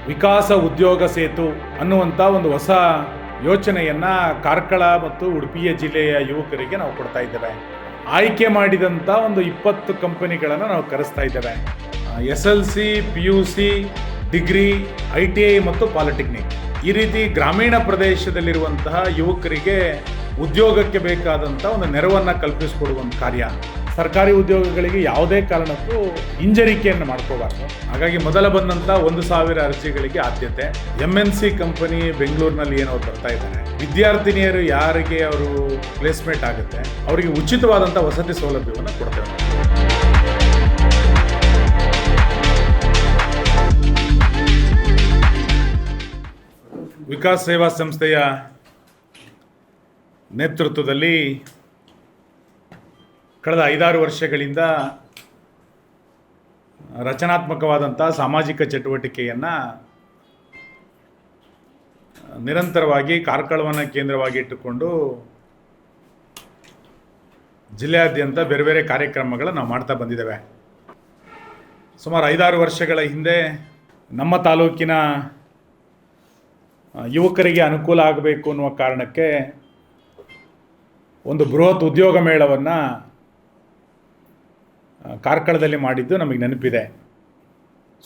ವಿಕಾಸ ಉದ್ಯೋಗ ಸೇತು ಅನ್ನುವಂಥ ಒಂದು ಹೊಸ ಯೋಚನೆಯನ್ನು ಕಾರ್ಕಳ ಮತ್ತು ಉಡುಪಿಯ ಜಿಲ್ಲೆಯ ಯುವಕರಿಗೆ ನಾವು ಕೊಡ್ತಾ ಇದ್ದೇವೆ. ಆಯ್ಕೆ ಮಾಡಿದಂಥ ಒಂದು 20 ಕಂಪನಿಗಳನ್ನು ನಾವು ಕರೆಸ್ತಾ ಇದ್ದೇವೆ. SLC, PUC, ಡಿಗ್ರಿ, ITI ಮತ್ತು ಪಾಲಿಟೆಕ್ನಿಕ್. ಈ ರೀತಿ ಗ್ರಾಮೀಣ ಪ್ರದೇಶದಲ್ಲಿರುವಂತಹ ಯುವಕರಿಗೆ ಉದ್ಯೋಗಕ್ಕೆ ಬೇಕಾದಂಥ ಒಂದು ನೆರವನ್ನು ಕಲ್ಪಿಸಿಕೊಡುವಂಥ ಕಾರ್ಯ. ಸರ್ಕಾರಿ ಉದ್ಯೋಗಗಳಿಗೆ ಯಾವುದೇ ಕಾರಣಕ್ಕೂ ಹಿಂಜರಿಕೆಯನ್ನು ಮಾಡ್ಕೋಬಾರ್ದು. ಹಾಗಾಗಿ ಮೊದಲ ಬಂದಂಥ 1,000 ಅರ್ಜಿಗಳಿಗೆ ಆದ್ಯತೆ. MNC ಕಂಪನಿ ಬೆಂಗಳೂರಿನಲ್ಲಿ ಏನೋ ಬರ್ತಾ ಇದ್ದಾರೆ. ವಿದ್ಯಾರ್ಥಿನಿಯರು ಯಾರಿಗೆ ಅವರು ಪ್ಲೇಸ್ಮೆಂಟ್ ಆಗುತ್ತೆ ಅವರಿಗೆ ಉಚಿತವಾದಂಥ ವಸತಿ ಸೌಲಭ್ಯವನ್ನು ಕೊಡ್ತೇವೆ. ವಿಕಾಸ್ ಸೇವಾ ಸಂಸ್ಥೆಯ ನೇತೃತ್ವದಲ್ಲಿ ಕಳೆದ 5-6 ವರ್ಷಗಳಿಂದ ರಚನಾತ್ಮಕವಾದಂಥ ಸಾಮಾಜಿಕ ಚಟುವಟಿಕೆಯನ್ನು ನಿರಂತರವಾಗಿ ಕಾರ್ಕಳವನ್ನು ಕೇಂದ್ರವಾಗಿ ಇಟ್ಟುಕೊಂಡು ಜಿಲ್ಲೆಯಾದ್ಯಂತ ಬೇರೆ ಬೇರೆ ಕಾರ್ಯಕ್ರಮಗಳನ್ನು ನಾವು ಮಾಡ್ತಾ ಬಂದಿದ್ದೇವೆ. ಸುಮಾರು 5-6 ವರ್ಷಗಳ ಹಿಂದೆ ನಮ್ಮ ತಾಲೂಕಿನ ಯುವಕರಿಗೆ ಅನುಕೂಲ ಆಗಬೇಕು ಅನ್ನುವ ಕಾರಣಕ್ಕೆ ಒಂದು ಬೃಹತ್ ಉದ್ಯೋಗ ಮೇಳವನ್ನು ಕಾರ್ಕಳದಲ್ಲಿ ಮಾಡಿದ್ದು ನಮಗೆ ನೆನಪಿದೆ.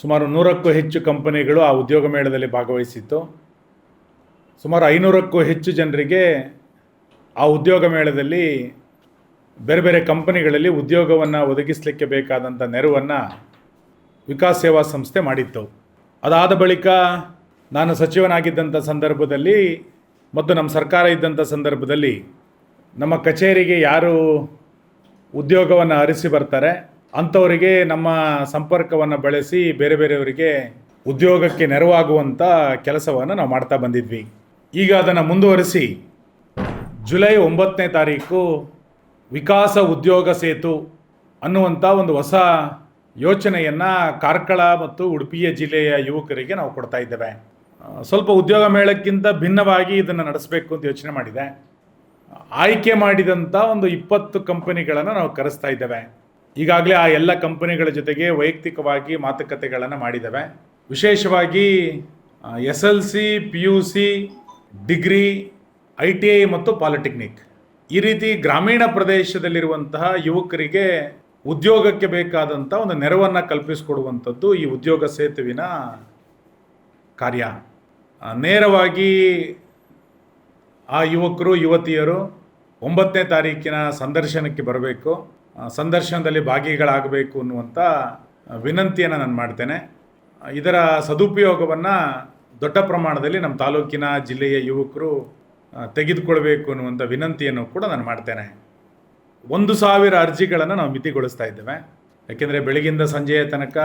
ಸುಮಾರು 100ಕ್ಕೂ ಹೆಚ್ಚು ಕಂಪನಿಗಳು ಆ ಉದ್ಯೋಗ ಮೇಳದಲ್ಲಿ ಭಾಗವಹಿಸಿತ್ತು. ಸುಮಾರು 500ಕ್ಕೂ ಹೆಚ್ಚು ಜನರಿಗೆ ಆ ಉದ್ಯೋಗ ಮೇಳದಲ್ಲಿ ಬೇರೆ ಬೇರೆ ಕಂಪನಿಗಳಲ್ಲಿ ಉದ್ಯೋಗವನ್ನು ಒದಗಿಸಲಿಕ್ಕೆ ಬೇಕಾದಂಥ ನೆರವನ್ನು ವಿಕಾಸ್ ಸೇವಾ ಸಂಸ್ಥೆ ಮಾಡಿತ್ತು. ಅದಾದ ಬಳಿಕ ನಾನು ಸಚಿವನಾಗಿದ್ದಂಥ ಸಂದರ್ಭದಲ್ಲಿ ಮತ್ತು ನಮ್ಮ ಸರ್ಕಾರ ಇದ್ದಂಥ ಸಂದರ್ಭದಲ್ಲಿ ನಮ್ಮ ಕಚೇರಿಗೆ ಯಾರು ಉದ್ಯೋಗವನ್ನು ಅರಿಸಿ ಬರ್ತಾರೆ ಅಂಥವರಿಗೆ ನಮ್ಮ ಸಂಪರ್ಕವನ್ನು ಬಳಸಿ ಬೇರೆ ಬೇರೆಯವರಿಗೆ ಉದ್ಯೋಗಕ್ಕೆ ನೆರವಾಗುವಂಥ ಕೆಲಸವನ್ನು ನಾವು ಮಾಡ್ತಾ ಬಂದಿದ್ವಿ. ಈಗ ಅದನ್ನು ಮುಂದುವರಿಸಿ ಜುಲೈ 9ನೇ ತಾರೀಕು ವಿಕಾಸ ಉದ್ಯೋಗ ಸೇತು ಅನ್ನುವಂಥ ಒಂದು ಹೊಸ ಯೋಚನೆಯನ್ನು ಕಾರ್ಕಳ ಮತ್ತು ಉಡುಪಿಯ ಜಿಲ್ಲೆಯ ಯುವಕರಿಗೆ ನಾವು ಕೊಡ್ತಾ ಇದ್ದೇವೆ. ಸ್ವಲ್ಪ ಉದ್ಯೋಗ ಮೇಳಕ್ಕಿಂತ ಭಿನ್ನವಾಗಿ ಇದನ್ನು ನಡೆಸಬೇಕು ಅಂತ ಯೋಚನೆ ಮಾಡಿದೆ. ಆಯ್ಕೆ ಮಾಡಿದಂಥ ಒಂದು 20 ಕಂಪನಿಗಳನ್ನು ನಾವು ಕರೆಸ್ತಾ ಇದ್ದೇವೆ. ಈಗಾಗಲೇ ಆ ಎಲ್ಲ ಕಂಪನಿಗಳ ಜೊತೆಗೆ ವೈಯಕ್ತಿಕವಾಗಿ ಮಾತುಕತೆಗಳನ್ನು ಮಾಡಿದ್ದೇವೆ. ವಿಶೇಷವಾಗಿ SLC, PUC, ಡಿಗ್ರಿ, ITI ಮತ್ತು ಪಾಲಿಟೆಕ್ನಿಕ್. ಈ ರೀತಿ ಗ್ರಾಮೀಣ ಪ್ರದೇಶದಲ್ಲಿರುವಂತಹ ಯುವಕರಿಗೆ ಉದ್ಯೋಗಕ್ಕೆ ಬೇಕಾದಂಥ ಒಂದು ನೆರವನ್ನು ಕಲ್ಪಿಸಿಕೊಡುವಂಥದ್ದು ಈ ಉದ್ಯೋಗ ಸೇತುವಿನ ಕಾರ್ಯ. ನೇರವಾಗಿ ಆ ಯುವಕರು ಯುವತಿಯರು 9ನೇ ತಾರೀಕಿನ ಸಂದರ್ಶನಕ್ಕೆ ಬರಬೇಕು, ಸಂದರ್ಶನದಲ್ಲಿ ಭಾಗಿಗಳಾಗಬೇಕು ಅನ್ನುವಂಥ ವಿನಂತಿಯನ್ನು ನಾನು ಮಾಡ್ತೇನೆ. ಇದರ ಸದುಪಯೋಗವನ್ನು ದೊಡ್ಡ ಪ್ರಮಾಣದಲ್ಲಿ ನಮ್ಮ ತಾಲೂಕಿನ ಜಿಲ್ಲೆಯ ಯುವಕರು ತೆಗೆದುಕೊಳ್ಬೇಕು ಅನ್ನುವಂಥ ವಿನಂತಿಯನ್ನು ಕೂಡ ನಾನು ಮಾಡ್ತೇನೆ. 1,000 ಅರ್ಜಿಗಳನ್ನು ನಾವು ಮಿತಿಗೊಳಿಸ್ತಾ ಇದ್ದೇವೆ. ಯಾಕೆಂದರೆ ಬೆಳಗಿಂದ ಸಂಜೆಯ ತನಕ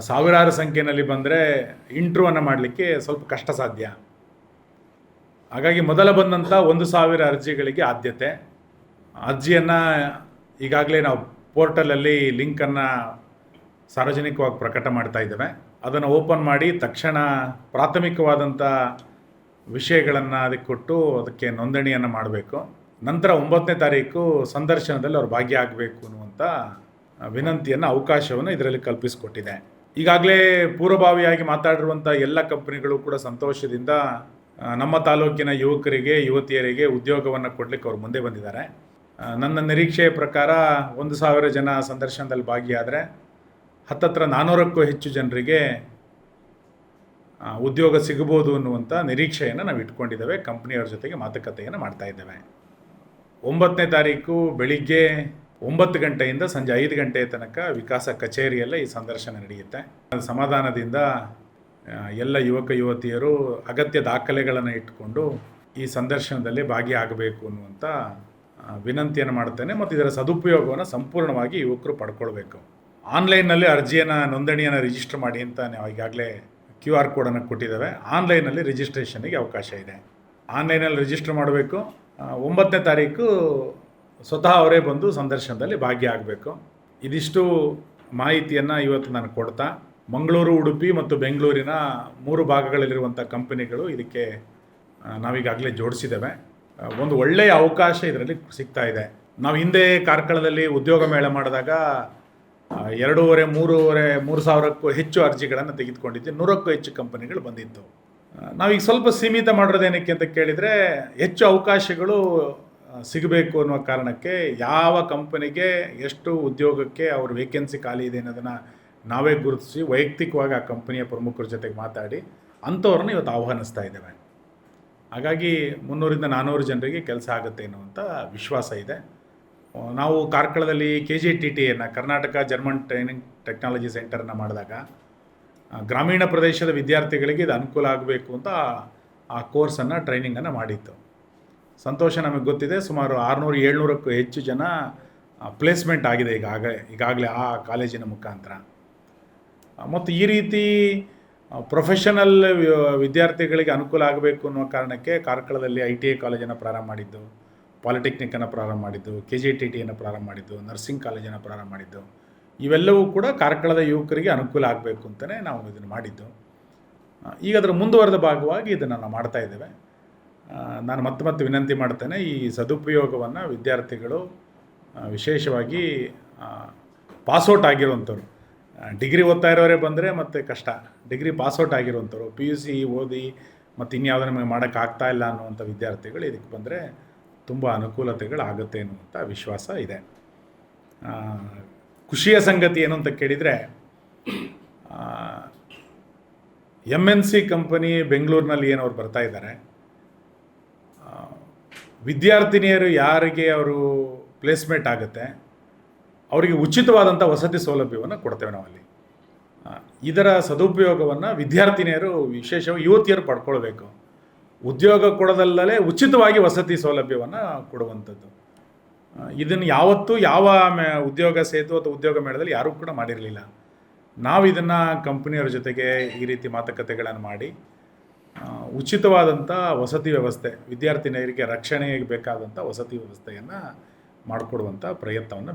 ಸಾವಿರಾರು ಸಂಖ್ಯೆಯಲ್ಲಿ ಬಂದರೆ ಇಂಟ್ರ್ಯೂವನ್ನು ಮಾಡಲಿಕ್ಕೆ ಸ್ವಲ್ಪ ಕಷ್ಟ ಸಾಧ್ಯ. ಹಾಗಾಗಿ ಮೊದಲ ಬಂದಂಥ 1,000 ಅರ್ಜಿಗಳಿಗೆ ಆದ್ಯತೆ. ಅರ್ಜಿಯನ್ನು ಈಗಾಗಲೇ ನಾವು ಪೋರ್ಟಲಲ್ಲಿ ಲಿಂಕನ್ನು ಸಾರ್ವಜನಿಕವಾಗಿ ಪ್ರಕಟ ಮಾಡ್ತಾ ಇದ್ದೇವೆ. ಅದನ್ನು ಓಪನ್ ಮಾಡಿ ತಕ್ಷಣ ಪ್ರಾಥಮಿಕವಾದಂಥ ವಿಷಯಗಳನ್ನು ಅದಕ್ಕೆ ಕೊಟ್ಟು ಅದಕ್ಕೆ ನೋಂದಣಿಯನ್ನು ಮಾಡಬೇಕು. ನಂತರ 9ನೇ ತಾರೀಕು ಸಂದರ್ಶನದಲ್ಲಿ ಅವರು ಭಾಗಿಯಾಗಬೇಕು ಅನ್ನುವಂಥ ವಿನಂತಿಯನ್ನು ಅವಕಾಶವನ್ನು ಇದರಲ್ಲಿ ಕಲ್ಪಿಸಿಕೊಟ್ಟಿದೆ. ಈಗಾಗಲೇ ಪೂರ್ವಭಾವಿಯಾಗಿ ಮಾತಾಡಿರುವಂಥ ಎಲ್ಲ ಕಂಪನಿಗಳು ಕೂಡ ಸಂತೋಷದಿಂದ ನಮ್ಮ ತಾಲೂಕಿನ ಯುವಕರಿಗೆ ಯುವತಿಯರಿಗೆ ಉದ್ಯೋಗವನ್ನು ಕೊಡಲಿಕ್ಕೆ ಅವರು ಮುಂದೆ ಬಂದಿದ್ದಾರೆ. ನನ್ನ ನಿರೀಕ್ಷೆಯ ಪ್ರಕಾರ 1,000 ಜನ ಸಂದರ್ಶನದಲ್ಲಿ ಭಾಗಿಯಾದರೆ ಹತ್ತತ್ರ 400ಕ್ಕೂ ಹೆಚ್ಚು ಜನರಿಗೆ ಉದ್ಯೋಗ ಸಿಗಬಹುದು ಅನ್ನುವಂಥ ನಿರೀಕ್ಷೆಯನ್ನು ನಾವು ಇಟ್ಕೊಂಡಿದ್ದೇವೆ. ಕಂಪ್ನಿಯವ್ರ ಜೊತೆಗೆ ಮಾತುಕತೆಯನ್ನು ಮಾಡ್ತಾ ಇದ್ದೇವೆ. 9ನೇ ತಾರೀಕು ಬೆಳಿಗ್ಗೆ 9 ಗಂಟೆಯಿಂದ ಸಂಜೆ 5 ಗಂಟೆಯ ತನಕ ವಿಕಾಸ ಕಚೇರಿಯಲ್ಲೇ ಈ ಸಂದರ್ಶನ ನಡೆಯುತ್ತೆ. ಸಮಾಧಾನದಿಂದ ಎಲ್ಲ ಯುವಕ ಯುವತಿಯರು ಅಗತ್ಯ ದಾಖಲೆಗಳನ್ನು ಇಟ್ಟುಕೊಂಡು ಈ ಸಂದರ್ಶನದಲ್ಲಿ ಭಾಗಿಯಾಗಬೇಕು ಅನ್ನುವಂಥ ವಿನಂತಿಯನ್ನು ಮಾಡ್ತೇನೆ. ಮತ್ತು ಇದರ ಸದುಪಯೋಗವನ್ನು ಸಂಪೂರ್ಣವಾಗಿ ಯುವಕರು ಪಡ್ಕೊಳ್ಬೇಕು. ಆನ್ಲೈನ್ನಲ್ಲಿ ಅರ್ಜಿಯನ್ನು ನೋಂದಣಿಯನ್ನು ರಿಜಿಸ್ಟರ್ ಮಾಡಿ ಅಂತ ನಾವು ಈಗಾಗಲೇ QR ಕೋಡನ್ನು ಕೊಟ್ಟಿದ್ದೇವೆ. ಆನ್ಲೈನಲ್ಲಿ ರಿಜಿಸ್ಟ್ರೇಷನ್ಗೆ ಅವಕಾಶ ಇದೆ. ಆನ್ಲೈನಲ್ಲಿ ರಿಜಿಸ್ಟರ್ ಮಾಡಬೇಕು. 9ನೇ ತಾರೀಕು ಸ್ವತಃ ಅವರೇ ಬಂದು ಸಂದರ್ಶನದಲ್ಲಿ ಭಾಗಿಯಾಗಬೇಕು. ಇದಿಷ್ಟು ಮಾಹಿತಿಯನ್ನು ಇವತ್ತು ನಾನು ಕೊಡ್ತಾ, ಮಂಗಳೂರು, ಉಡುಪಿ ಮತ್ತು ಬೆಂಗಳೂರಿನ 3 ಭಾಗಗಳಲ್ಲಿರುವಂಥ ಕಂಪನಿಗಳು ಇದಕ್ಕೆ ನಾವೀಗಾಗಲೇ ಜೋಡಿಸಿದ್ದೇವೆ. ಒಂದು ಒಳ್ಳೆಯ ಅವಕಾಶ ಇದರಲ್ಲಿ ಸಿಗ್ತಾ ಇದೆ. ನಾವು ಹಿಂದೆ ಕಾರ್ಕಳದಲ್ಲಿ ಉದ್ಯೋಗ ಮೇಳ ಮಾಡಿದಾಗ ಮೂರು ಸಾವಿರಕ್ಕೂ ಹೆಚ್ಚು ಅರ್ಜಿಗಳನ್ನು ತೆಗೆದುಕೊಂಡಿದ್ದೆ. 100ಕ್ಕೂ ಹೆಚ್ಚು ಕಂಪನಿಗಳು ಬಂದಿತ್ತು. ನಾವೀಗ ಸ್ವಲ್ಪ ಸೀಮಿತ ಮಾಡಿರೋದೇನಕ್ಕೆ ಅಂತ ಕೇಳಿದರೆ, ಹೆಚ್ಚು ಅವಕಾಶಗಳು ಸಿಗಬೇಕು ಅನ್ನೋ ಕಾರಣಕ್ಕೆ ಯಾವ ಕಂಪನಿಗೆ ಎಷ್ಟು ಉದ್ಯೋಗಕ್ಕೆ ಅವ್ರ ವೇಕೆನ್ಸಿ ಖಾಲಿ ಇದೆ ಅನ್ನೋದನ್ನು ನಾವೇ ಗುರುತಿಸಿ ವೈಯಕ್ತಿಕವಾಗಿ ಆ ಕಂಪನಿಯ ಪ್ರಮುಖರ ಜೊತೆಗೆ ಮಾತಾಡಿ ಅಂಥವ್ರನ್ನ ಇವತ್ತು ಆಹ್ವಾನಿಸ್ತಾ ಇದ್ದೇವೆ. ಹಾಗಾಗಿ 300-400 ಜನರಿಗೆ ಕೆಲಸ ಆಗುತ್ತೆ ಅನ್ನುವಂಥ ವಿಶ್ವಾಸ ಇದೆ. ನಾವು ಕಾರ್ಕಳದಲ್ಲಿ KJTTಯನ್ನು, ಕರ್ನಾಟಕ ಜರ್ಮನ್ ಟ್ರೈನಿಂಗ್ ಟೆಕ್ನಾಲಜಿ ಸೆಂಟರನ್ನು ಮಾಡಿದಾಗ ಗ್ರಾಮೀಣ ಪ್ರದೇಶದ ವಿದ್ಯಾರ್ಥಿಗಳಿಗೆ ಇದು ಅನುಕೂಲ ಆಗಬೇಕು ಅಂತ ಆ ಕೋರ್ಸನ್ನು ಟ್ರೈನಿಂಗನ್ನು ಮಾಡಿತ್ತು. ಸಂತೋಷ, ನಮಗೆ ಗೊತ್ತಿದೆ ಸುಮಾರು 600-700ಕ್ಕೂ ಹೆಚ್ಚು ಜನ ಪ್ಲೇಸ್ಮೆಂಟ್ ಆಗಿದೆ ಈಗಾಗಲೇ ಆ ಕಾಲೇಜಿನ ಮುಖಾಂತರ. ಮತ್ತು ಈ ರೀತಿ ಪ್ರೊಫೆಷನಲ್ ವಿದ್ಯಾರ್ಥಿಗಳಿಗೆ ಅನುಕೂಲ ಆಗಬೇಕು ಅನ್ನೋ ಕಾರಣಕ್ಕೆ ಕಾರ್ಕಳದಲ್ಲಿ ITI ಕಾಲೇಜನ್ನು ಪ್ರಾರಂಭ ಮಾಡಿದ್ದು, ಪಾಲಿಟೆಕ್ನಿಕ್ಕನ್ನು ಪ್ರಾರಂಭ ಮಾಡಿದ್ದು, KJTTಯನ್ನು ಪ್ರಾರಂಭ ಮಾಡಿದ್ದು, ನರ್ಸಿಂಗ್ ಕಾಲೇಜನ್ನು ಪ್ರಾರಂಭ ಮಾಡಿದ್ದು. ಇವೆಲ್ಲವೂ ಕೂಡ ಕಾರ್ಕಳದ ಯುವಕರಿಗೆ ಅನುಕೂಲ ಆಗಬೇಕು ಅಂತಲೇ ನಾವು ಇದನ್ನು ಮಾಡಿದ್ದು. ಈಗ ಅದರ ಮುಂದುವರೆದ ಭಾಗವಾಗಿ ಇದನ್ನು ನಾವು ಮಾಡ್ತಾ ಇದ್ದೇವೆ. ನಾನು ಮತ್ತೆ ವಿನಂತಿ ಮಾಡ್ತೇನೆ, ಈ ಸದುಪಯೋಗವನ್ನು ವಿದ್ಯಾರ್ಥಿಗಳು, ವಿಶೇಷವಾಗಿ ಪಾಸ್ಔಟ್ ಆಗಿರುವಂಥವ್ರು, ಡಿಗ್ರಿ ಓದ್ತಾ ಇರೋರೇ ಬಂದರೆ ಮತ್ತೆ ಕಷ್ಟ. ಡಿಗ್ರಿ ಪಾಸ್ಔಟ್ ಆಗಿರುವಂಥವ್ರು, PUC ಓದಿ ಮತ್ತು ಇನ್ಯಾವುದೋ ನಮಗೆ ಮಾಡೋಕ್ಕಾಗ್ತಾ ಇಲ್ಲ ಅನ್ನುವಂಥ ವಿದ್ಯಾರ್ಥಿಗಳು ಇದಕ್ಕೆ ಬಂದರೆ ತುಂಬ ಅನುಕೂಲತೆಗಳಾಗುತ್ತೆ ಅನ್ನುವಂಥ ವಿಶ್ವಾಸ ಇದೆ. ಖುಷಿಯ ಸಂಗತಿ ಏನು ಅಂತ ಕೇಳಿದರೆ, MNC ಕಂಪನಿ ಬೆಂಗಳೂರಿನಲ್ಲಿ ಏನವ್ರು ಬರ್ತಾ ಇದ್ದಾರೆ, ವಿದ್ಯಾರ್ಥಿನಿಯರು ಯಾರಿಗೆ ಅವರು ಪ್ಲೇಸ್ಮೆಂಟ್ ಆಗುತ್ತೆ ಅವರಿಗೆ ಉಚಿತವಾದಂಥ ವಸತಿ ಸೌಲಭ್ಯವನ್ನು ಕೊಡ್ತೇವೆ ನಾವಲ್ಲಿ. ಇದರ ಸದುಪಯೋಗವನ್ನು ವಿದ್ಯಾರ್ಥಿನಿಯರು, ವಿಶೇಷವಾಗಿ ಯುವತಿಯರು ಪಡ್ಕೊಳ್ಬೇಕು. ಉದ್ಯೋಗ ಕೊಡೋದಲ್ಲೇ ಉಚಿತವಾಗಿ ವಸತಿ ಸೌಲಭ್ಯವನ್ನು ಕೊಡುವಂಥದ್ದು. ಇದನ್ನು ಯಾವತ್ತೂ ಯಾವ ಉದ್ಯೋಗ ಸೇತು ಅಥವಾ ಉದ್ಯೋಗ ಮೇಳದಲ್ಲಿ ಯಾರೂ ಕೂಡ ಮಾಡಿರಲಿಲ್ಲ. ನಾವು ಇದನ್ನು ಕಂಪನಿಯವರ ಜೊತೆಗೆ ಈ ರೀತಿ ಮಾತುಕತೆಗಳನ್ನು ಮಾಡಿ ಉಚಿತವಾದಂಥ ವಸತಿ ವ್ಯವಸ್ಥೆ, ವಿದ್ಯಾರ್ಥಿನಿಯರಿಗೆ ರಕ್ಷಣೆಗೆ ಬೇಕಾದಂಥ ವಸತಿ ವ್ಯವಸ್ಥೆಯನ್ನು ಮಾಡಿಕೊಡುವಂಥ ಪ್ರಯತ್ನವನ್ನು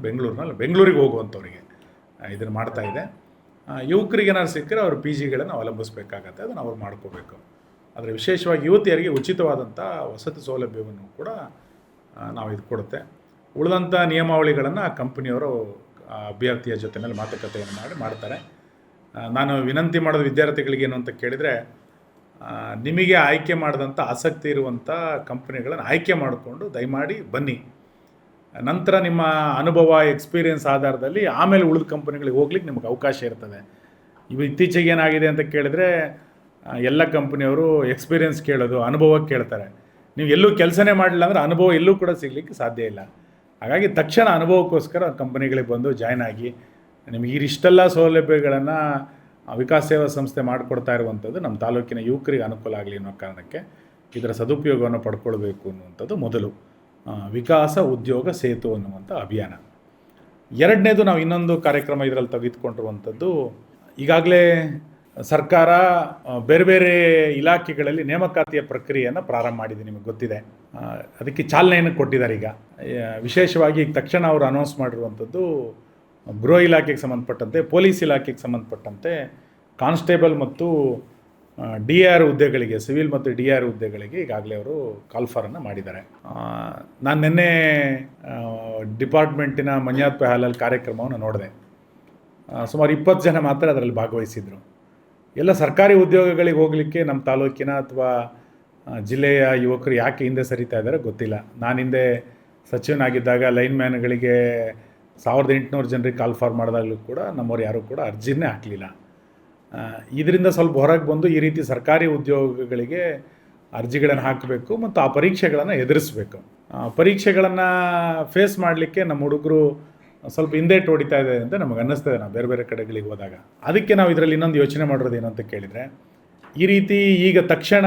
ಬೆಂಗಳೂರಿಗೆ ಹೋಗುವಂಥವ್ರಿಗೆ ಇದನ್ನು ಮಾಡ್ತಾ ಇದೆ. ಯುವಕರಿಗೆ ಏನಾದ್ರು ಸಿಕ್ಕರೆ ಅವರು PGಗಳನ್ನು ಅವಲಂಬಿಸಬೇಕಾಗತ್ತೆ, ಅದನ್ನು ಅವ್ರು ಮಾಡ್ಕೋಬೇಕು. ಆದರೆ ವಿಶೇಷವಾಗಿ ಯುವತಿಯರಿಗೆ ಉಚಿತವಾದಂಥ ವಸತಿ ಸೌಲಭ್ಯವನ್ನು ಕೂಡ ನಾವು ಇದು ಕೊಡುತ್ತೆ. ಉಳಿದಂಥ ನಿಯಮಾವಳಿಗಳನ್ನು ಕಂಪನಿಯವರು ಅಭ್ಯರ್ಥಿಯ ಜೊತೆಯಲ್ಲಿ ಮಾತುಕತೆಯನ್ನು ಮಾಡ್ತಾರೆ. ನಾನು ವಿನಂತಿ ಮಾಡೋದು ವಿದ್ಯಾರ್ಥಿಗಳಿಗೆ ಏನು ಅಂತ ಕೇಳಿದರೆ, ನಿಮಗೆ ಆಯ್ಕೆ ಮಾಡಿದಂಥ ಆಸಕ್ತಿ ಇರುವಂಥ ಕಂಪನಿಗಳನ್ನು ಆಯ್ಕೆ ಮಾಡಿಕೊಂಡು ದಯಮಾಡಿ ಬನ್ನಿ. ನಂತರ ನಿಮ್ಮ ಅನುಭವ, ಎಕ್ಸ್ಪೀರಿಯೆನ್ಸ್ ಆಧಾರದಲ್ಲಿ ಆಮೇಲೆ ಉಳಿದ ಕಂಪನಿಗಳಿಗೆ ಹೋಗ್ಲಿಕ್ಕೆ ನಿಮಗೆ ಅವಕಾಶ ಇರ್ತದೆ. ಇತ್ತೀಚೆಗೆ ಏನಾಗಿದೆ ಅಂತ ಕೇಳಿದರೆ, ಎಲ್ಲ ಕಂಪನಿಯವರು ಎಕ್ಸ್ಪೀರಿಯೆನ್ಸ್ ಕೇಳೋದು, ಅನುಭವ ಕೇಳ್ತಾರೆ. ನೀವು ಎಲ್ಲೂ ಕೆಲಸನೇ ಮಾಡಲಿಲ್ಲ ಅಂದರೆ ಅನುಭವ ಎಲ್ಲೂ ಕೂಡ ಸಿಗಲಿಕ್ಕೆ ಸಾಧ್ಯ ಇಲ್ಲ. ಹಾಗಾಗಿ ತಕ್ಷಣ ಅನುಭವಕ್ಕೋಸ್ಕರ ಕಂಪನಿಗಳಿಗೆ ಬಂದು ಜಾಯ್ನ್ ಆಗಿ, ನಿಮಗೆ ಇಷ್ಟೆಲ್ಲ ಸೌಲಭ್ಯಗಳನ್ನು ವಿಕಾಸ ಸೇವಾ ಸಂಸ್ಥೆ ಮಾಡಿಕೊಡ್ತಾ ಇರುವಂಥದ್ದು ನಮ್ಮ ತಾಲೂಕಿನ ಯುವಕರಿಗೆ ಅನುಕೂಲ ಆಗಲಿ ಅನ್ನೋ ಕಾರಣಕ್ಕೆ ಇದರ ಸದುಪಯೋಗವನ್ನು ಪಡ್ಕೊಳ್ಬೇಕು ಅನ್ನುವಂಥದ್ದು ಮೊದಲು. ವಿಕಾಸ ಉದ್ಯೋಗ ಸೇತು ಅನ್ನುವಂಥ ಅಭಿಯಾನ. ಎರಡನೇದು, ನಾವು ಇನ್ನೊಂದು ಕಾರ್ಯಕ್ರಮ ಇದರಲ್ಲಿ ತೆಗೆದುಕೊಂಡಿರುವಂಥದ್ದು, ಈಗಾಗಲೇ ಸರ್ಕಾರ ಬೇರೆ ಬೇರೆ ಇಲಾಖೆಗಳಲ್ಲಿ ನೇಮಕಾತಿಯ ಪ್ರಕ್ರಿಯೆಯನ್ನು ಪ್ರಾರಂಭ ಮಾಡಿದೆ, ನಿಮಗೆ ಗೊತ್ತಿದೆ. ಅದಕ್ಕೆ ಚಾಲನೆಯನ್ನು ಕೊಟ್ಟಿದ್ದಾರೆ. ಈಗ ವಿಶೇಷವಾಗಿ ಈಗ ತಕ್ಷಣ ಅವರು ಅನೌನ್ಸ್ ಮಾಡಿರುವಂಥದ್ದು, ಗೃಹ ಇಲಾಖೆಗೆ ಸಂಬಂಧಪಟ್ಟಂತೆ, ಪೊಲೀಸ್ ಇಲಾಖೆಗೆ ಸಂಬಂಧಪಟ್ಟಂತೆ ಕಾನ್ಸ್ಟೇಬಲ್ ಮತ್ತು DR ಹುದ್ದೆಗಳಿಗೆ, ಸಿವಿಲ್ ಮತ್ತು DR ಹುದ್ದೆಗಳಿಗೆ ಈಗಾಗಲೇ ಅವರು ಕಾಲ್ಫಾರನ್ನು ಮಾಡಿದ್ದಾರೆ. ನಾನು ನಿನ್ನೆ ಡಿಪಾರ್ಟ್ಮೆಂಟಿನ ಮಂಜುನಾಥ್ ಹಾಲಲ್ಲಿ ಕಾರ್ಯಕ್ರಮವನ್ನು ನೋಡಿದೆ. ಸುಮಾರು 20 ಜನ ಮಾತ್ರ ಅದರಲ್ಲಿ ಭಾಗವಹಿಸಿದರು. ಎಲ್ಲ ಸರ್ಕಾರಿ ಉದ್ಯೋಗಗಳಿಗೆ ಹೋಗಲಿಕ್ಕೆ ನಮ್ಮ ತಾಲೂಕಿನ ಅಥವಾ ಜಿಲ್ಲೆಯ ಯುವಕರು ಯಾಕೆ ಹಿಂದೆ ಸರಿತಾ ಇದ್ದಾರೆ ಗೊತ್ತಿಲ್ಲ. ನಾನು ಹಿಂದೆ ಸಚಿವನಾಗಿದ್ದಾಗ ಲೈನ್ಮ್ಯಾನ್ಗಳಿಗೆ 1800 ಜನರಿಗೆ ಕಾಲ್ಫಾರ್ ಮಾಡಿದಾಗಲೂ ಕೂಡ ನಮ್ಮವ್ರು ಯಾರೂ ಕೂಡ ಅರ್ಜಿನೇ ಹಾಕಲಿಲ್ಲ. ಇದರಿಂದ ಸ್ವಲ್ಪ ಹೊರಗೆ ಬಂದು ಈ ರೀತಿ ಸರ್ಕಾರಿ ಉದ್ಯೋಗಗಳಿಗೆ ಅರ್ಜಿಗಳನ್ನು ಹಾಕಬೇಕು ಮತ್ತು ಆ ಪರೀಕ್ಷೆಗಳನ್ನು ಎದುರಿಸಬೇಕು. ಪರೀಕ್ಷೆಗಳನ್ನು ಫೇಸ್ ಮಾಡಲಿಕ್ಕೆ ನಮ್ಮ ಹುಡುಗರು ಸ್ವಲ್ಪ ಹಿಂದೇಟು ಹೊಡಿತಾ ಇದೆ ಅಂತ ನಮಗೆ ಅನ್ನಿಸ್ತದೆ ನಾವು ಬೇರೆ ಬೇರೆ ಕಡೆಗಳಿಗೆ ಹೋದಾಗ. ಅದಕ್ಕೆ ನಾವು ಇದರಲ್ಲಿ ಇನ್ನೊಂದು ಯೋಚನೆ ಮಾಡಿರೋದು ಏನು ಅಂತ ಕೇಳಿದರೆ, ಈ ರೀತಿ ಈಗ ತಕ್ಷಣ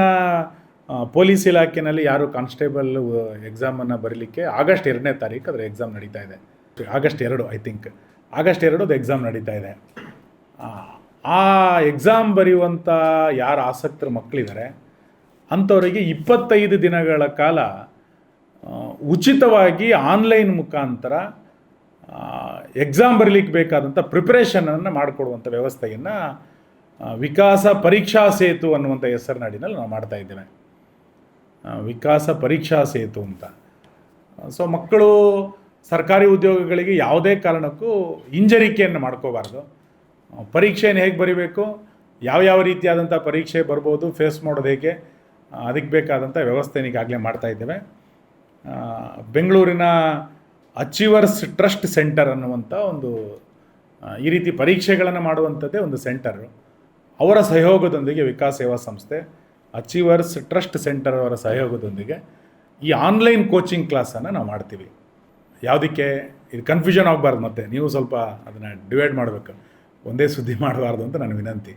ಪೊಲೀಸ್ ಇಲಾಖೆಯಲ್ಲಿ ಯಾರು ಕಾನ್ಸ್ಟೇಬಲ್ ಎಕ್ಸಾಮನ್ನು ಬರೀಲಿಕ್ಕೆ ಆಗಸ್ಟ್ 2ನೇ ತಾರೀಕು ಅದರ ಎಕ್ಸಾಮ್ ನಡೀತಾ ಇದೆ. ಆಗಸ್ಟ್ 2 ಐ ಥಿಂಕ್, ಆಗಸ್ಟ್ 2 ಅದು ಎಕ್ಸಾಮ್ ನಡೀತಾ ಇದೆ. ಆ ಎಕ್ಸಾಮ್ ಬರೆಯುವಂಥ ಯಾರು ಆಸಕ್ತರು ಮಕ್ಕಳಿದ್ದಾರೆ ಅಂಥವರಿಗೆ 25 ದಿನಗಳ ಕಾಲ ಉಚಿತವಾಗಿ ಆನ್ಲೈನ್ ಮುಖಾಂತರ ಎಕ್ಸಾಮ್ ಬರೀಲಿಕ್ಕೆ ಬೇಕಾದಂಥ ಪ್ರಿಪ್ರೇಷನನ್ನು ಮಾಡಿಕೊಡುವಂಥ ವ್ಯವಸ್ಥೆಯನ್ನು ವಿಕಾಸ ಪರೀಕ್ಷಾ ಸೇತು ಅನ್ನುವಂಥ ಹೆಸರಿನಡಿನಲ್ಲಿ ನಾವು ಮಾಡ್ತಾ ಇದ್ದೇವೆ. ವಿಕಾಸ ಪರೀಕ್ಷಾ ಸೇತು ಅಂತ. ಸೊ ಮಕ್ಕಳು ಸರ್ಕಾರಿ ಉದ್ಯೋಗಗಳಿಗೆ ಯಾವುದೇ ಕಾರಣಕ್ಕೂ ಹಿಂಜರಿಕೆಯನ್ನು ಮಾಡ್ಕೋಬಾರ್ದು. ಪರೀಕ್ಷೆಯನ್ನು ಹೇಗೆ ಬರೀಬೇಕು, ಯಾವ ರೀತಿಯಾದಂಥ ಪರೀಕ್ಷೆ ಬರ್ಬೋದು, ಫೇಸ್ ಮಾಡೋದು ಹೇಗೆ, ಅದಕ್ಕೆ ಬೇಕಾದಂಥ ವ್ಯವಸ್ಥೆನ ಈಗಾಗಲೇ ಮಾಡ್ತಾಯಿದ್ದೇವೆ. ಬೆಂಗಳೂರಿನ ಅಚೀವರ್ಸ್ ಟ್ರಸ್ಟ್ ಸೆಂಟರ್ ಅನ್ನುವಂಥ ಒಂದು ಈ ರೀತಿ ಪರೀಕ್ಷೆಗಳನ್ನು ಮಾಡುವಂಥದ್ದೇ ಒಂದು ಸೆಂಟರು. ಅವರ ಸಹಯೋಗದೊಂದಿಗೆ ವಿಕಾಸ್ ಸೇವಾ ಸಂಸ್ಥೆ ಅಚೀವರ್ಸ್ ಟ್ರಸ್ಟ್ ಸೆಂಟರ್ ಅವರ ಸಹಯೋಗದೊಂದಿಗೆ ಈ ಆನ್ಲೈನ್ ಕೋಚಿಂಗ್ ಕ್ಲಾಸನ್ನು ನಾವು ಮಾಡ್ತೀವಿ. ಯಾವುದಕ್ಕೆ ಇದು ಕನ್ಫ್ಯೂಷನ್ ಆಗಬಾರ್ದು, ಮತ್ತು ನೀವು ಸ್ವಲ್ಪ ಅದನ್ನು ಡಿವೈಡ್ ಮಾಡಬೇಕು, ಒಂದೇ ಸುದ್ದಿ ಮಾಡಬಾರ್ದು ಅಂತ ನನ್ನ ವಿನಂತಿ.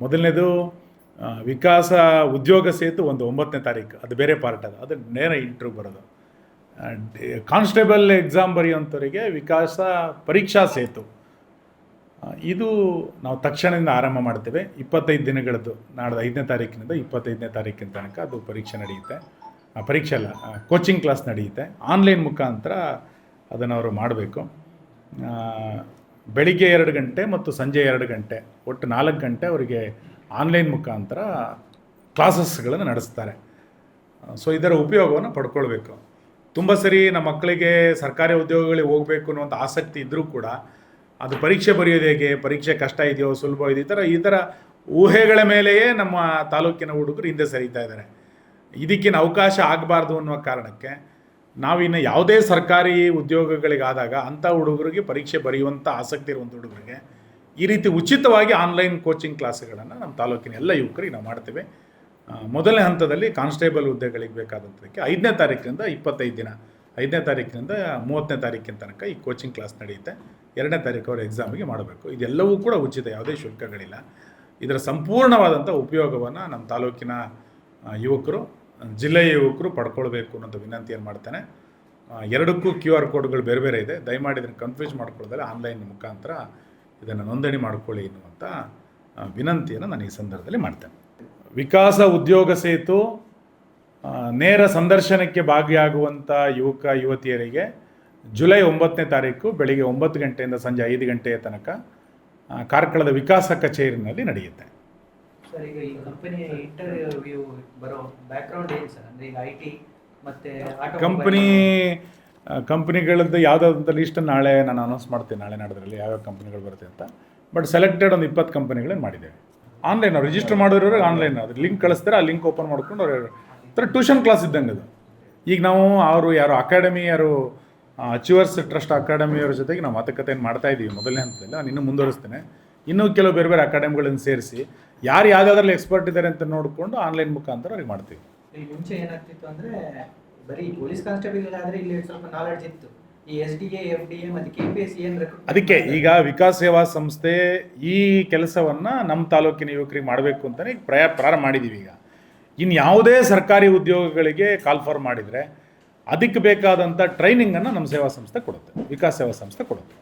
ಮೊದಲನೇದು ವಿಕಾಸ ಉದ್ಯೋಗ ಸೇತು 9ನೇ ತಾರೀಕು, ಅದು ಬೇರೆ ಪಾರ್ಟ್, ಅದು ನೇರ ಇಂಟ್ರ್ಯೂ ಬರೋದು. ಕಾನ್ಸ್ಟೇಬಲ್ ಎಕ್ಸಾಮ್ ಬರೆಯುವಂಥವರಿಗೆ ವಿಕಾಸ ಪರೀಕ್ಷಾ ಸೇತು, ಇದು ನಾವು ತಕ್ಷಣದಿಂದ ಆರಂಭ ಮಾಡ್ತೇವೆ. 25 ದಿನಗಳದ್ದು, ನಾಡ್ದು 5ನೇ ತಾರೀಕಿನಿಂದ 25ನೇ ತಾರೀಕಿನ ತನಕ ಅದು ಪರೀಕ್ಷೆ ನಡೆಯುತ್ತೆ. ಪರೀಕ್ಷೆ ಅಲ್ಲ, ಕೋಚಿಂಗ್ ಕ್ಲಾಸ್ ನಡೆಯುತ್ತೆ. ಆನ್ಲೈನ್ ಮುಖಾಂತರ ಅದನ್ನು ಅವರು ಮಾಡಬೇಕು. ಬೆಳಿಗ್ಗೆ 2 ಗಂಟೆ ಮತ್ತು ಸಂಜೆ 2 ಗಂಟೆ, ಒಟ್ಟು 4 ಗಂಟೆ ಅವರಿಗೆ ಆನ್ಲೈನ್ ಮುಖಾಂತರ ಕ್ಲಾಸಸ್ಗಳನ್ನು ನಡೆಸ್ತಾರೆ. ಸೊ ಇದರ ಉಪಯೋಗವನ್ನು ಪಡ್ಕೊಳ್ಬೇಕು. ತುಂಬ ಸರಿ ನಮ್ಮ ಮಕ್ಕಳಿಗೆ ಸರ್ಕಾರಿ ಉದ್ಯೋಗಗಳಿಗೆ ಹೋಗಬೇಕು ಅನ್ನುವಂಥ ಆಸಕ್ತಿ ಇದ್ದರೂ ಕೂಡ ಅದು ಪರೀಕ್ಷೆ ಬರೆಯೋದು ಹೇಗೆ, ಪರೀಕ್ಷೆ ಕಷ್ಟ ಇದೆಯೋ ಸುಲಭ ಇದೆಯೋ ಈ ಥರ ಊಹೆಗಳ ಮೇಲೆಯೇ ನಮ್ಮ ತಾಲೂಕಿನ ಹುಡುಗರು ಹಿಂದೆ ಸರಿತಾ ಇದ್ದಾರೆ. ಇದಕ್ಕಿನ ಅವಕಾಶ ಆಗಬಾರ್ದು ಅನ್ನುವ ಕಾರಣಕ್ಕೆ ನಾವಿನ್ನು ಯಾವುದೇ ಸರ್ಕಾರಿ ಉದ್ಯೋಗಗಳಿಗಾದಾಗ ಅಂಥ ಹುಡುಗರಿಗೆ ಪರೀಕ್ಷೆ ಬರೆಯುವಂಥ ಆಸಕ್ತಿ ಇರುವಂಥ ಹುಡುಗರಿಗೆ ಈ ರೀತಿ ಉಚಿತವಾಗಿ ಆನ್ಲೈನ್ ಕೋಚಿಂಗ್ ಕ್ಲಾಸ್ಗಳನ್ನು ನಮ್ಮ ತಾಲೂಕಿನ ಎಲ್ಲ ಯುವಕರಿಗೆ ನಾವು ಮಾಡ್ತೇವೆ. ಮೊದಲನೇ ಹಂತದಲ್ಲಿ ಕಾನ್ಸ್ಟೇಬಲ್ ಹುದ್ದೆಗಳಿಗೆ ಬೇಕಾದಂಥದಕ್ಕೆ 5ನೇ ತಾರೀಕಿನಿಂದ 25 ದಿನ, 5ನೇ ತಾರೀಕಿನಿಂದ 30ನೇ ತಾರೀಕಿನ ತನಕ ಈ ಕೋಚಿಂಗ್ ಕ್ಲಾಸ್ ನಡೆಯುತ್ತೆ. 2ನೇ ತಾರೀಕು ಅವರು ಎಕ್ಸಾಮಿಗೆ ಮಾಡಬೇಕು. ಇದೆಲ್ಲವೂ ಕೂಡ ಉಚಿತ, ಯಾವುದೇ ಶುಲ್ಕಗಳಿಲ್ಲ. ಇದರ ಸಂಪೂರ್ಣವಾದಂಥ ಉಪಯೋಗವನ್ನು ನಮ್ಮ ತಾಲೂಕಿನ ಯುವಕರು, ಜಿಲ್ಲೆಯ ಯುವಕರು ಪಡ್ಕೊಳ್ಬೇಕು ಅನ್ನೋದು ವಿನಂತಿಯನ್ನು ಮಾಡ್ತೇನೆ. ಎರಡಕ್ಕೂ QR ಕೋಡ್ಗಳು ಬೇರೆ ಬೇರೆ ಇದೆ, ದಯಮಾಡಿ ಇದನ್ನು ಕನ್ಫ್ಯೂಸ್ ಮಾಡ್ಕೊಳ್ಳೋದ್ರೆ ಆನ್ಲೈನ್ ಮುಖಾಂತರ ಇದನ್ನು ನೋಂದಣಿ ಮಾಡ್ಕೊಳ್ಳಿ ಎನ್ನುವಂಥ ವಿನಂತಿಯನ್ನು ನಾನು ಈ ಸಂದರ್ಭದಲ್ಲಿ ಮಾಡ್ತೇನೆ. ವಿಕಾಸ ಉದ್ಯೋಗ ಸೇತು ನೇರ ಸಂದರ್ಶನಕ್ಕೆ ಭಾಗಿಯಾಗುವಂಥ ಯುವಕ ಯುವತಿಯರಿಗೆ ಜುಲೈ 9ನೇ ತಾರೀಕು ಬೆಳಿಗ್ಗೆ 9 ಗಂಟೆಯಿಂದ ಸಂಜೆ 5 ಗಂಟೆಯ ತನಕ ಕಾರ್ಕಳದ ವಿಕಾಸ ಕಚೇರಿನಲ್ಲಿ ನಡೆಯುತ್ತೆ. ಸರ್, ಈಗ ಈ ಕಂಪನಿ ಇಂಟರ್ವ್ಯೂ ಬರೋ ಬ್ಯಾಕ್ಗ್ರೌಂಡ್ ಏನು ಸರ್? ಅಂದರೆ ಈಗ IT ಮತ್ತು ಕಂಪ್ನಿಗಳದ್ದು ಯಾವುದಾದಂಥ ಲೀಸ್ಟನ್ನು ನಾಳೆ ನಾನು ಅನೌನ್ಸ್ ಮಾಡ್ತೀನಿ, ನಾಳೆ ನಾಡೋದ್ರಲ್ಲಿ ಯಾವ್ಯಾವ ಕಂಪ್ನಿಗಳು ಬರುತ್ತೆ ಅಂತ. ಬಟ್ ಸೆಲೆಕ್ಟೆಡ್ ಒಂದು 20 ಕಂಪನಿಗಳನ್ನು ಮಾಡಿದ್ದೇವೆ. ಆನ್ಲೈನ್ ಅವ್ರು ರಿಜಿಸ್ಟರ್ ಮಾಡಿರೋರಿಗೆ ಆನ್ಲೈನ್ ಅದ್ರ ಲಿಂಕ್ ಕಳಿಸ್ತಾರೆ, ಆ ಲಿಂಕ್ ಓಪನ್ ಮಾಡ್ಕೊಂಡು ಅವ್ರು ಥರ ಟ್ಯೂಷನ್ ಕ್ಲಾಸ್ ಇದ್ದಂಗೆ ಅದು. ಈಗ ನಾವು ಯಾರು ಅಕಾಡೆಮಿ, ಅಚೀವರ್ಸ್ ಟ್ರಸ್ಟ್ ಅಕಾಡೆಮಿಯವರ ಜೊತೆಗೆ ನಾವು ಮಾತುಕತೆಯನ್ನು ಮಾಡ್ತಾ ಇದ್ದೀವಿ. ಮೊದಲನೇ ಹಂತದಲ್ಲಿ ನಾನು ಇನ್ನೂ ಮುಂದುವರಿಸ್ತೇನೆ. ಇನ್ನೂ ಕೆಲವು ಬೇರೆ ಬೇರೆ ಅಕಾಡೆಮಿಗಳನ್ನು ಸೇರಿಸಿ ಯಾರು ಯಾವುದಾದ್ರಲ್ಲಿ ಎಕ್ಸ್ಪರ್ಟ್ ಇದ್ದಾರೆ ಅಂತ ನೋಡಿಕೊಂಡು ಆನ್ಲೈನ್ ಮುಖಾಂತರ ಅವ್ರಿಗೆ ಮಾಡ್ತೀವಿ. ಇಲ್ಲಿ ಮುಂಚೆ ಏನಾಗ್ತಿತ್ತು ಅಂದರೆ ಬರೀ ಪೊಲೀಸ್ ಕಾನ್ಸ್ಟೇಬಲ್ ಆದರೆ ಇಲ್ಲಿ ಸ್ವಲ್ಪ ನಾಲೆಡ್ಜ್ ಇತ್ತು. ಈ SDA, FDA ಮತ್ತು KPS ಅದಕ್ಕೆ ಈಗ ವಿಕಾಸ್ ಸೇವಾ ಸಂಸ್ಥೆ ಈ ಕೆಲಸವನ್ನು ನಮ್ಮ ತಾಲೂಕಿನ ಯುವಕರಿಗೆ ಮಾಡಬೇಕು ಅಂತಲೇ ಪ್ರಾರಂಭ ಮಾಡಿದ್ದೀವಿ. ಈಗ ಇನ್ನು ಯಾವುದೇ ಸರ್ಕಾರಿ ಉದ್ಯೋಗಗಳಿಗೆ ಕಾಲ್ ಫಾರ್ ಮಾಡಿದರೆ ಅದಕ್ಕೆ ಬೇಕಾದಂಥ ಟ್ರೈನಿಂಗನ್ನು ನಮ್ಮ ಸೇವಾ ಸಂಸ್ಥೆ ಕೊಡುತ್ತೆ, ವಿಕಾಸ್ ಸೇವಾ ಸಂಸ್ಥೆ ಕೊಡುತ್ತೆ.